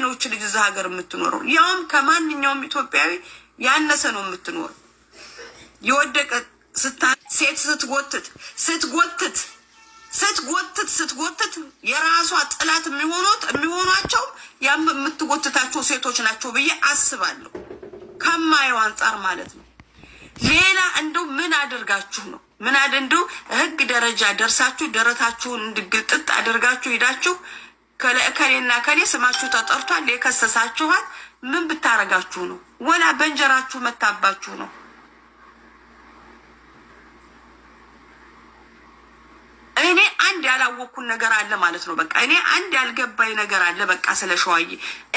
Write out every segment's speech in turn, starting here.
ነው እቺ ልጅ እዛ ሀገር የምትኖረው? ያውም ከማንኛውም ኢትዮጵያዊ ያነሰ ነው የምትኖረው። የወደቀ ሴት ስትጎትት የራሷ ጥላት የሚሆኗቸው ያም የምትጎትታቸው ሴቶች ናቸው ብዬ አስባለሁ፣ ከማየው አንጻር ማለት ነው። ሌላ እንደው ምን አድርጋችሁ ነው? ምን እንደው ህግ ደረጃ ደርሳችሁ ደረታችሁን እንድግልጥጥ አድርጋችሁ ሄዳችሁ ከሌና ከሌ ስማችሁ ተጠርቷል የከሰሳችኋል ምን ብታረጋችሁ ነው? ወላ በእንጀራችሁ መታባችሁ ነው? እኔ አንድ ያላወቅኩን ነገር አለ ማለት ነው። በቃ እኔ አንድ ያልገባኝ ነገር አለ። በቃ ስለ ሸዋዬ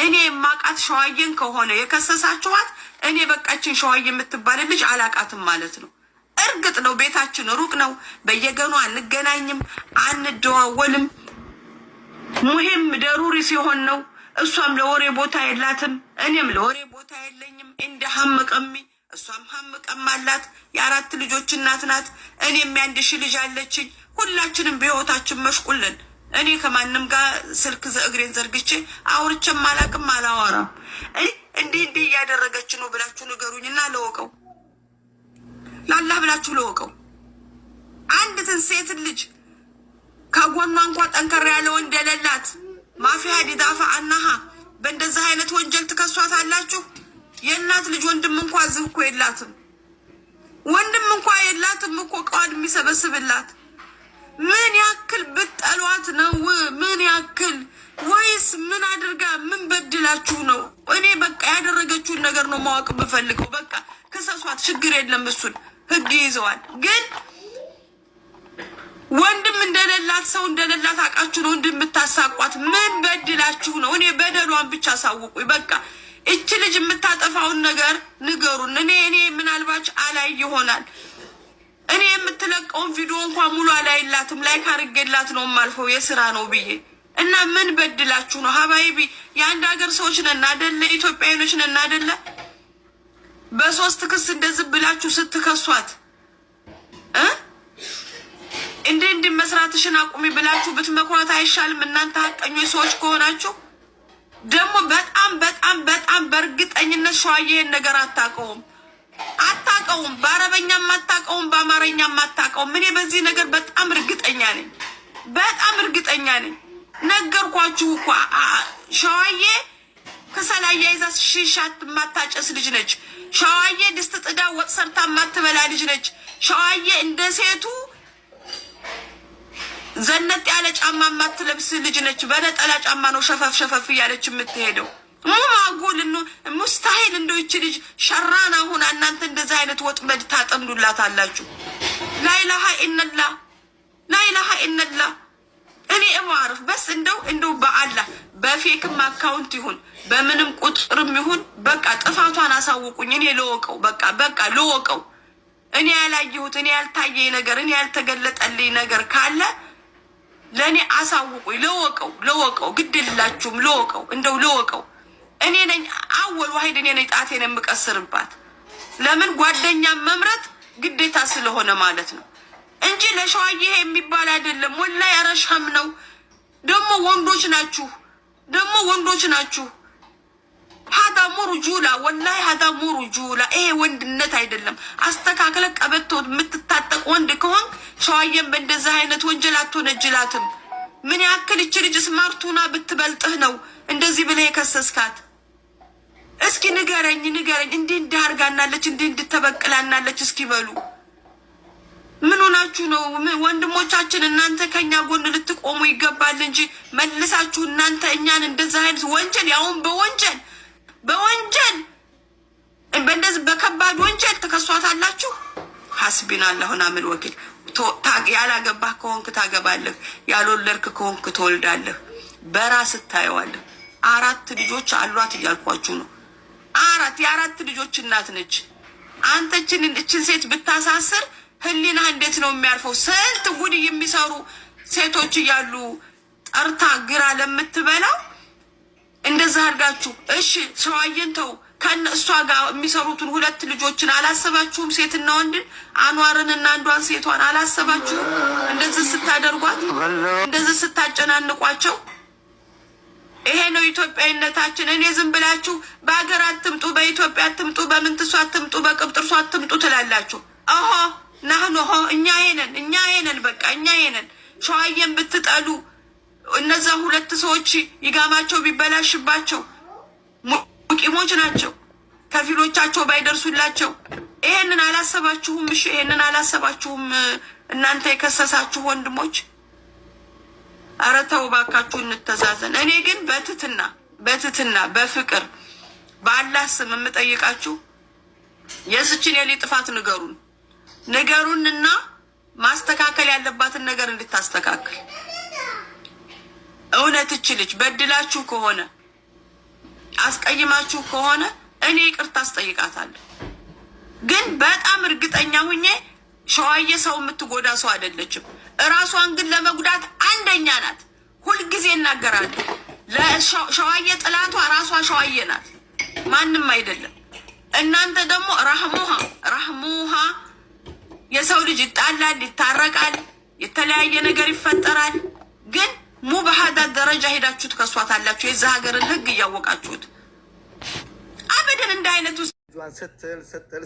እኔ የማውቃት ሸዋዬን ከሆነ የከሰሳችኋት እኔ በቃችን ሸዋዬ የምትባል ልጅ አላቃትም ማለት ነው። እርግጥ ነው ቤታችን ሩቅ ነው፣ በየገኑ አንገናኝም፣ አንደዋወልም። ሙሂም ደሩሪ ሲሆን ነው። እሷም ለወሬ ቦታ የላትም፣ እኔም ለወሬ ቦታ የለኝም። እንደ ሐምቀሚ እሷም ሐምቀም አላት። የአራት ልጆች እናት ናት። እኔም ያንድ ሺህ ልጅ አለችኝ። ሁላችንም በህይወታችን መሽቁልን። እኔ ከማንም ጋር ስልክ እግሬን ዘርግቼ አውርቼም አላቅም፣ አላወራም። እንዲህ እያደረገች ነው ብላችሁ ንገሩኝና ለወቀው፣ ላላህ ብላችሁ ለወቀው። አንዲትን ሴት ልጅ ከጎኗ እንኳን ጠንከር ያለ ወንድ የሌላት ማፊያ ዲዳፋ አናሃ በእንደዚህ አይነት ወንጀል ትከሷት አላችሁ። የእናት ልጅ ወንድም እንኳን ዝም እኮ የላትም፣ ወንድም እንኳን የላትም እኮ ቀዋድ የሚሰበስብላት። ምን ያክል ብጠሏት ነው? ምን ያክል? ወይስ ምን አድርጋ ምን በድላችሁ ነው? እኔ በቃ ያደረገችውን ነገር ነው ማወቅ ብፈልገው። በቃ ከሰሷት፣ ችግር የለም፣ እሱን ህግ ይዘዋል። ግን ወንድም እንደሌላት ሰው እንደሌላት አውቃችሁ ነው እንደምታሳቋት። ምን በድላችሁ ነው? እኔ በደሏን ብቻ ሳውቁኝ። በቃ እቺ ልጅ የምታጠፋውን ነገር ንገሩን። እኔ ምናልባት አላይ ይሆናል። እኔ የምትለቀውን ቪዲዮ እንኳን ሙሉ አላይላትም፣ ላይክ አድርጌላት ነው የማልፈው የስራ ነው ብዬ እና ምን በድላችሁ ነው? ሀባይቢ የአንድ ሀገር ሰዎች ነን አይደለ? ኢትዮጵያውያኖች ነን አይደለ? በሶስት ክስ እንደዚህ ብላችሁ ስትከሷት እንዴ መስራትሽን አቁሚ ብላችሁ ብትመክሯት አይሻልም? እናንተ ሀቀኞች ሰዎች ከሆናችሁ ደግሞ በጣም በእርግጠኝነት ሸዋዬ ይሄን ነገር አታውቀውም። በአረበኛም አታውቀውም፣ በአማርኛም አታውቀውም። እኔ በዚህ ነገር በጣም እርግጠኛ ነኝ። ነገርኳችሁ እኮ ሸዋዬ ከሰላያ ይዛ ሺሻት ማታጨስ ልጅ ነች። ሸዋዬ ድስት ጥዳ ወጥ ሰርታ ማትበላ ልጅ ነች። ሸዋዬ እንደ ሴቱ ዘነጥ ያለ ጫማ ማትለብስ ልጅ ነች። በነጠላ ጫማ ነው ሸፈፍ እያለች የምትሄደው። ማጉል ነው ሙስታሂል። እንደው እቺ ልጅ ሸራና ሆና እናንተ እንደዛ አይነት ወጥመድ ታጠምዱላታላችሁ። ላኢላሃ ኢነላህ እኔ እማርፍ በስ እንደው በአላህ በፌክም አካውንት ይሁን በምንም ቁጥርም ይሁን በቃ ጥፋቷን አሳውቁኝ። እኔ ለወቀው በቃ ለወቀው። እኔ ያላየሁት እኔ ያልታየኝ ነገር እኔ ያልተገለጠልኝ ነገር ካለ ለኔ አሳውቁኝ። ለወቀው ግድላችሁም ለወቀው። እኔ ነኝ አወል ዋሂድ፣ እኔ ነኝ ጣቴን የምቀስርባት። ለምን ጓደኛ መምረጥ ግዴታ ስለሆነ ማለት ነው እንጂ ለሸዋዬ የሚባል አይደለም። ወላሂ አረሻም ነው። ደግሞ ወንዶች ናችሁ። ሀዳሙ ሩጁላ ወላሂ ሀዳሙ ሩጁላ። ይሄ ወንድነት አይደለም። አስተካክለ ቀበቶ የምትታጠቅ ወንድ ከሆን ሸዋዬን በእንደዚህ አይነት ወንጀል አትወነጅላትም። ምን ያክል እቺ ልጅ ስማርቱና ብትበልጥህ ነው እንደዚህ ብለህ የከሰስካት? እስኪ ንገረኝ እንዴ እንዳርጋናለች እንዴ እንድተበቅላናለች? እስኪ በሉ ምን ሆናችሁ ነው? ወንድሞቻችን እናንተ ከኛ ጎን ልትቆሙ ይገባል እንጂ መልሳችሁ እናንተ እኛን እንደዛ አይነት ወንጀል ያውን በወንጀል በእንደዚህ በከባድ ወንጀል ተከሷታላችሁ። ሐስቢና አላሁና ምን ወኪል። ያላገባህ ከሆንክ ታገባለህ፣ ያልወለድክ ከሆንክ ትወልዳለህ። በራስ ታየዋለህ። 4 ልጆች አሏት እያልኳችሁ ነው። የአራት ልጆች እናት ነች። አንተ እችን ሴት ብታሳስር ህሊና እንዴት ነው የሚያርፈው? ስንት ጉድ የሚሰሩ ሴቶች እያሉ ጠርታ ግራ ለምትበላው እንደዛ አድርጋችሁ እሺ ሸዋዬን ተው። ከእሷ ጋር የሚሰሩትን 2 ልጆችን አላሰባችሁም? ሴትና ወንድን አንዋርንና አንዷን ሴቷን አላሰባችሁም? እንደዚህ ስታደርጓት፣ እንደዚህ ስታጨናንቋቸው ይሄ ነው ኢትዮጵያዊነታችን። እኔ ዝም ብላችሁ በሀገር አትምጡ፣ በኢትዮጵያ አትምጡ፣ በምንትሱ አትምጡ፣ በቅብጥርሱ አትምጡ ትላላችሁ። አሆ ናህኑ ሆ እኛ ይሄነን በቃ እኛ ይሄነን። ሸዋዬን ብትጠሉ እነዛ ሁለት ሰዎች ይጋማቸው ቢበላሽባቸው ሙቂሞች ናቸው። ከፊሎቻቸው ባይደርሱላቸው ይሄንን አላሰባችሁም? እሺ ይሄንን አላሰባችሁም? እናንተ የከሰሳችሁ ወንድሞች ኧረ ተው እባካችሁ እንተዛዘን። እኔ ግን በትትና በፍቅር በአላህ ስም የምጠይቃችሁ የስችን የሊ ጥፋት ንገሩንና ማስተካከል ያለባትን ነገር እንድታስተካክል። እውነት እችልች በድላችሁ ከሆነ አስቀይማችሁ ከሆነ እኔ ይቅርታ አስጠይቃታለሁ። ግን በጣም እርግጠኛ ሁኜ ሸዋዬ ሰው የምትጎዳ ሰው አይደለችም። እራሷን ግን ለመጉዳት አንደኛ ናት። ሁልጊዜ እናገራለሁ። ለሸዋዬ ጥላቷ ራሷ ሸዋዬ ናት፣ ማንም አይደለም። እናንተ ደግሞ ራህሙሃ የሰው ልጅ ይጣላል፣ ይታረቃል፣ የተለያየ ነገር ይፈጠራል። ግን በሀዳት ደረጃ ሄዳችሁ ትከሷታላችሁ። የዛ ሀገርን ህግ እያወቃችሁት አበደን እንደ አይነት ውስጥ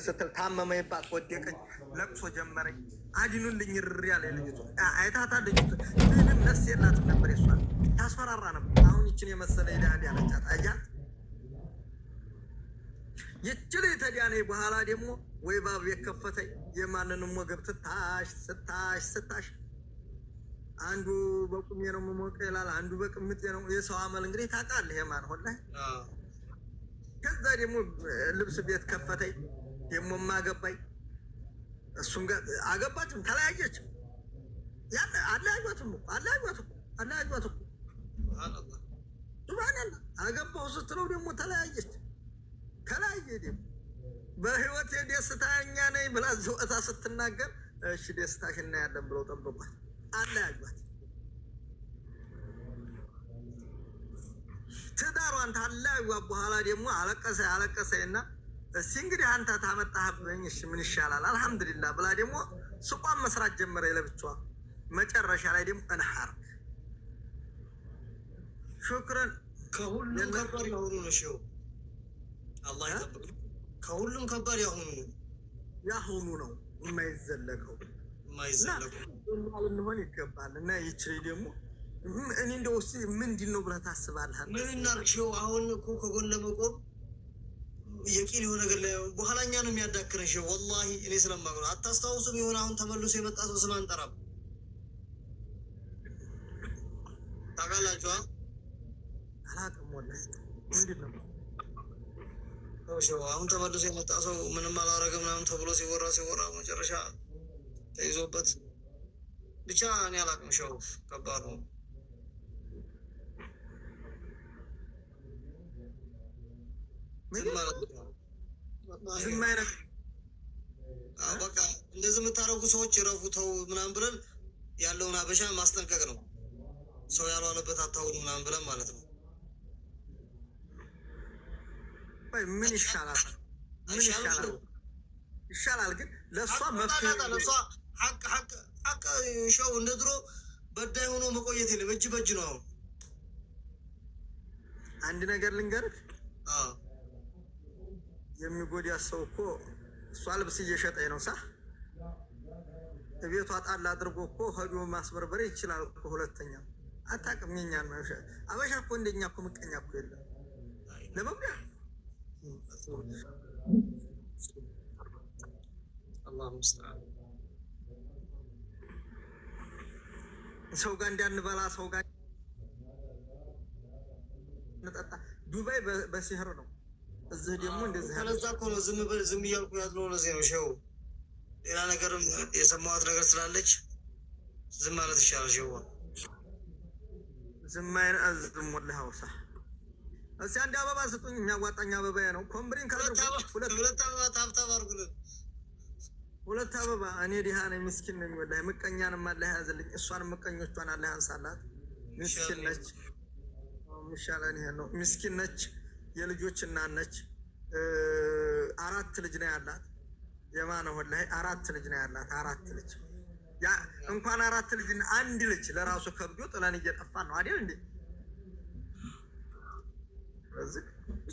ስትል ታመመባት፣ ወደቀኝ፣ ለቅሶ ጀመረኝ። አድኑልኝ ር ያለ ልጅቱ አይታታ ልጅቱ ምንም ነፍስ የላትም ነበር። ይሷል ታስፈራራ ነበር። አሁን ይችን የመሰለ ሄዳል ያለቻት አያት ይችል የተዲያኔ በኋላ ደግሞ ወይ ባብ የከፈተኝ የማንንም ወገብ ስታሽ አንዱ በቁሜ ነው መሞቀ ይላል፣ አንዱ በቅምጤ ነው። የሰው አመል እንግዲህ ታውቃለህ የማን ሆነ። ከዛ ደግሞ ልብስ ቤት ከፈተኝ፣ ደግሞ ማገባኝ። እሱም ጋር አገባችም ተለያየችም። አለያዩአትም እኮ ሱብሃንአላህ። አገባሁ ስትለው ደግሞ ተለያየ። ደግሞ በህይወት ደስተኛ ነኝ ብላ ዘወታ ስትናገር እሺ ደስታሽ እናያለን ብለው ጠበቋት። አለያዩአት። ትዳሯን ታለያዩአት በኋላ ደግሞ አለቀሰና እስቲ እንግዲህ አንተ ታመጣህብኝ፣ እሺ ምን ይሻላል አልሐምዱሊላህ ብላ ደግሞ ሱቋን መስራት ጀመረ ለብቻዋ። መጨረሻ ላይ ደግሞ እንሐር ሹክራን። ከሁሉም ከባድ ያሁኑ ነው ሸው አላህ ይጠብቅ። ከሁሉም ከባድ ያሁኑ ነው የማይዘለቀው ልንሆን ይገባል። እና ይችል ደግሞ እኔ እንደው እስኪ ምንድን ነው ብለህ ታስባለህ? ምን እናርግሽው? አሁን እኮ ከጎን ለመቆም የቂን የሆነ ነገር ላይ በኋላኛ ነው የሚያዳክረን። ሸው ወላሂ እኔ ስለማውቅ ነው። አታስታውሱም? የሆነ አሁን ተመልሶ የመጣ ሰው ስም አንጠራም። ታውቃላችሁ? አላውቅም ወላሂ ምንድን ነው አሁን ተመልሶ የመጣ ሰው ምንም አላረገም ምናምን ተብሎ ሲወራ መጨረሻ ተይዞበት ብቻ እኔ አላውቅም። ሸው ከባድ ነው። በቃ እንደዚህ የምታደርጉ ሰዎች ረፉ ተው ምናምን ብለን ያለውን አበሻ ማስጠንቀቅ ነው። ሰው ያልዋለበት አታውሉ ምናምን ብለን ማለት ነው። ምን ይሻላል? ይሻላል ግን ለእሷ መፍትሄ ለእሷ ሀቅ ሸው እንደ ድሮ በዳይ ሆኖ መቆየት የለም። እጅ በእጅ ነው። አሁን አንድ ነገር ልንገርህ፣ የሚጎዳ ሰው እኮ እሷ ልብስ እየሸጠኝ ነው ቤቷ ጣል አድርጎ እኮ ሄዶ ማስበርበር ይችላል እኮ። ሁለተኛ አታውቅም። የእኛን አበሻ እኮ እንደኛ እኮ ምቀኛ እኮ የለም ለመጉዳ ሰው ጋር እንዳንበላ ሰው ጋር እንጠጣ። ዱባይ በሲህር ነው፣ እዚህ ደግሞ እንደዚህ ስለዛ እኮ ነው ዝም እያልኩ ያለው። ለዚህ ነው ሸው ሌላ ነገርም የሰማሁት ነገር ስላለች ዝም ማለት ይሻላል። ሸው ዝም አይነዝም ወላሂ አውሳ። እስኪ አንድ አበባ ስጡኝ፣ የሚያዋጣኝ አበባ ነው። ኮምብሪን ካደረጉ ሁለት አበባ ታብታብ አድርጉልን። ሁለት አበባ። እኔ ድሃ ነኝ፣ ምስኪን ነኝ። ወላሂ ምቀኛንም አላህ ያዝልኝ፣ እሷንም ምቀኞቿን አላህ ያንሳላት። ምስኪን ነች፣ ሚሻለን ይሄ ነው። ምስኪን ነች፣ የልጆች እናት ነች። 4 ልጅ ነው ያላት። የማነ ወላሂ 4 ልጅ ነው ያላት። 4 ልጅ ያ እንኳን 4 ልጅ አንድ ልጅ ለራሱ ከብዶ ጥለን እየጠፋ ነው አይደል እንዴ?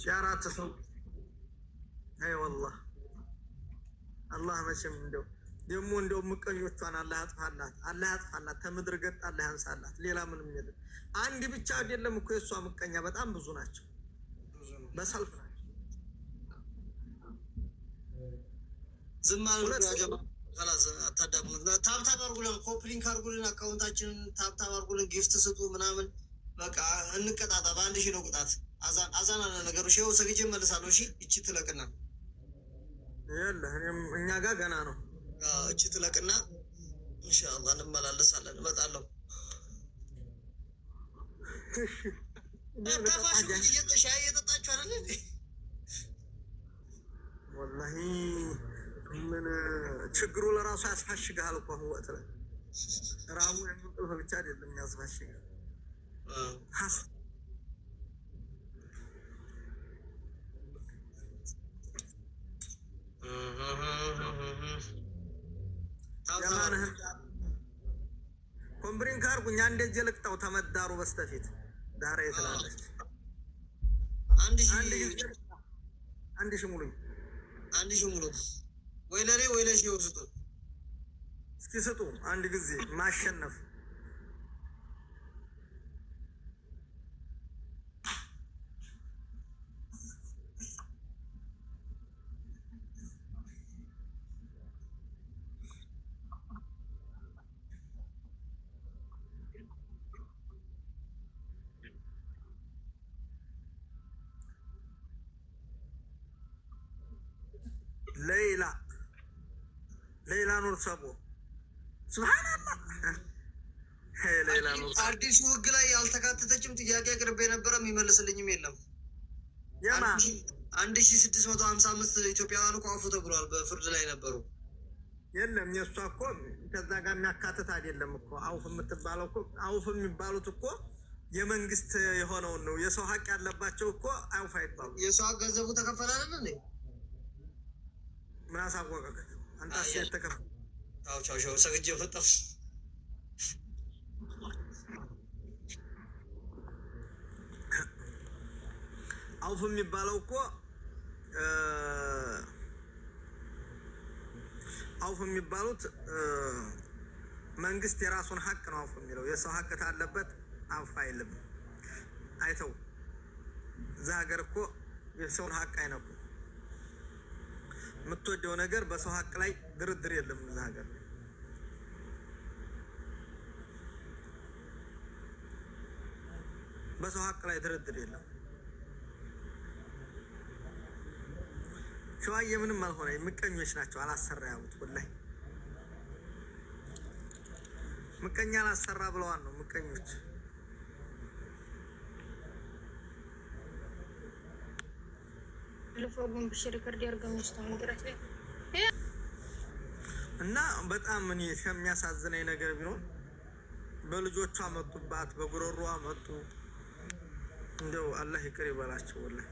ሻራት ሰው አይ والله አላህ መቼም እንደው ደግሞ ምቀኞቿን አላህ ያጥፋላት ከምድር ገጥ አላህ ያንሳላት። ሌላ ምንም የለም። አንድ ብቻ አይደለም እኮ የሷ ምቀኛ በጣም ብዙ ናቸው። በሰልፍ ናቸው። ዝም ማለት ያጀማ خلاص አታዳሙ። ታብታብ አድርጉልን፣ ኮፕሊንግ አድርጉልን፣ አካውንታችንን ታብታብ አድርጉልን፣ ጊፍት ስጡ ምናምን በቃ እንቀጣጣ። በአንድ ሺህ ነው ቅጣት። አዛን አለ ነገሩ። ሼው ሰግጄ መልሳለሁ። እሺ እቺ ትለቅና ያለ እኛ ጋር ገና ነው። እቺ ትለቅና ኢንሻአላህ እንመላለሳለን። እመጣለሁ። ታፋሽ እየተሻየ እየጠጣችሁ አይደል እንዴ? ወላሂ ምን ችግሩ ለራሱ ያስፋሽጋል እኮ ወጥ ላይ ራሙ የምንጥለው ብቻ አይደለም ያስፋሽጋል። ኮምብሪን ካርጉኛ እንደዚህ ልቅጣው ተመዳሩ በስተፊት ዳራ የተላለች አንድ ሺህ ሙሉኝ ወይ ለኔ ወይ ለሺው ስጡ። እስኪ ስጡ አንድ ጊዜ ማሸነፍ ሌላ ኑር ሰቦ ሱብሃንአላህ። ሌላ ኑር አዲሱ ህግ ላይ ያልተካተተችም ጥያቄ ቅርቤ ነበረ፣ የሚመልስልኝም የለም። 1655 ኢትዮጵያውያን እኮ አፉ ተብሏል፣ በፍርድ ላይ ነበሩ። የለም የእሷ እኮ ከዛ ጋር የሚያካትት አይደለም እኮ። አውፍ የምትባለው እኮ አውፍ የሚባሉት እኮ የመንግስት የሆነውን ነው። የሰው ሀቅ ያለባቸው እኮ አውፍ አይባሉ። የሰው ሀቅ ገንዘቡ ተከፈለ አይደል እንዴ? ምን አሳወቀህ አንተ? አስተከፍ ቻው ሰግጄ ፈጠፍ አውፍ የሚባለው እኮ አውፍ የሚባሉት መንግስት የራሱን ሀቅ ነው አውፍ የሚለው። የሰው ሀቅ ታለበት አውፍ አይልም። አይተው እዛ ሀገር እኮ የሰውን ሀቅ አይነኩ። የምትወደው ነገር በሰው ሀቅ ላይ ድርድር የለም። እዛ ሀገር በሰው ሀቅ ላይ ድርድር የለም። ሸዋዬ ምንም አልሆነ። ምቀኞች ናቸው አላሰራ ያሉት። ወላሂ ምቀኛ አላሰራ ብለዋል ነው ምቀኞች። እና በጣም እኔ የሚያሳዝነኝ ነገር ቢኖር በልጆቿ መጡባት፣ በጉሮሯ መጡ። እንደው አላህ ይቅር ይበላቸው ወላሂ።